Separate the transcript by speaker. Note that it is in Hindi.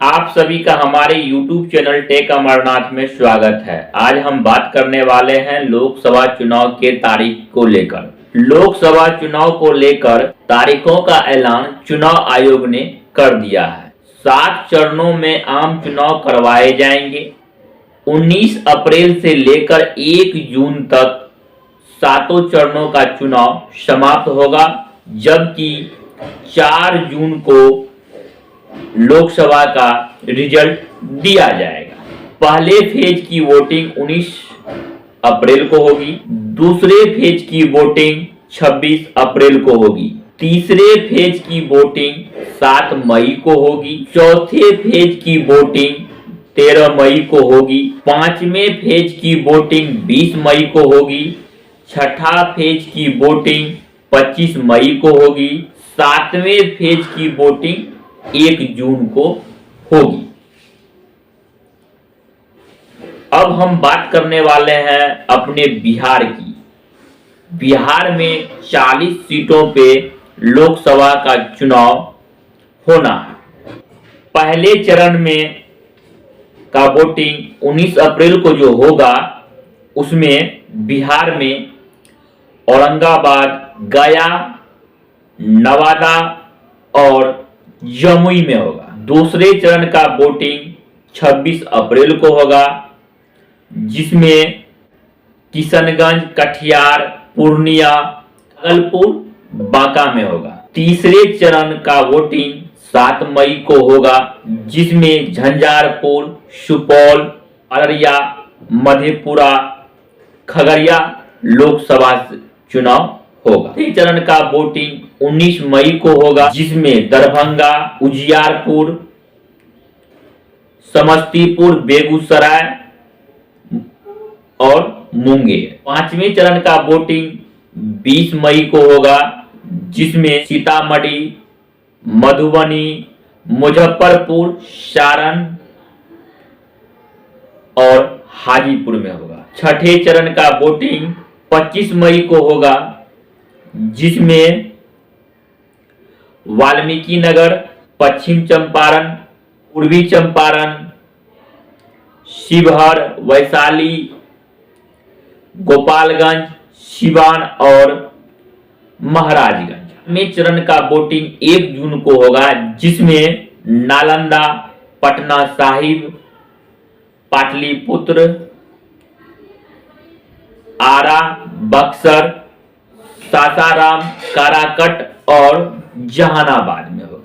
Speaker 1: आप सभी का हमारे YouTube चैनल टेक अमरनाथ में स्वागत है। आज हम बात करने वाले हैं लोकसभा चुनाव के तारीख को लेकर। लोकसभा चुनाव को लेकर तारीखों का ऐलान चुनाव आयोग ने कर दिया है। 7 चरणों में आम चुनाव करवाए जाएंगे। 19 अप्रैल से लेकर 1 जून तक 7 चरणों का चुनाव समाप्त होगा, जबकि 4 जून को लोकसभा का रिजल्ट दिया जाएगा। पहले फेज की वोटिंग 19 अप्रैल को होगी, दूसरे फेज की वोटिंग 26 अप्रैल को होगी, तीसरे फेज की वोटिंग 7 मई को होगी, चौथे फेज की वोटिंग 13 मई को होगी, पांचवें फेज की वोटिंग 20 मई को होगी, छठा फेज की वोटिंग 25 मई को होगी, सातवें फेज की वोटिंग 1 जून को होगी। अब हम बात करने वाले हैं अपने बिहार की। बिहार में 40 सीटों पे लोकसभा का चुनाव होना है। पहले चरण में का वोटिंग 19 अप्रैल को जो होगा, उसमें बिहार में औरंगाबाद, गया, नवादा और जमुई में होगा। दूसरे चरण का वोटिंग 26 अप्रैल को होगा, जिसमें किशनगंज, कटिहार, पूर्णिया, भागलपुर, बांका में होगा। तीसरे चरण का वोटिंग 7 मई को होगा, जिसमें झंझारपुर, सुपौल, अररिया, मधेपुरा, खगड़िया लोकसभा चुनाव होगा। तीसरे चरण का वोटिंग 19 मई को होगा, जिसमें दरभंगा, उजियारपुर, समस्तीपुर, बेगूसराय और मुंगेर। पांचवें चरण का वोटिंग 20 मई को होगा, जिसमें सीतामढ़ी, मधुबनी, मुजफ्फरपुर, सारण और हाजीपुर में होगा। छठे चरण का वोटिंग 25 मई को होगा, जिसमें वाल्मीकि नगर, पश्चिम चंपारण, पूर्वी चंपारण, शिवहर, वैशाली, गोपालगंज, सिवान और महाराजगंज में चरण का वोटिंग 1 जून को होगा, जिसमें नालंदा, पटना साहिब, पाटलिपुत्र, आरा, बक्सर, सासाराम, काराकट और जहानाबाद में होगा।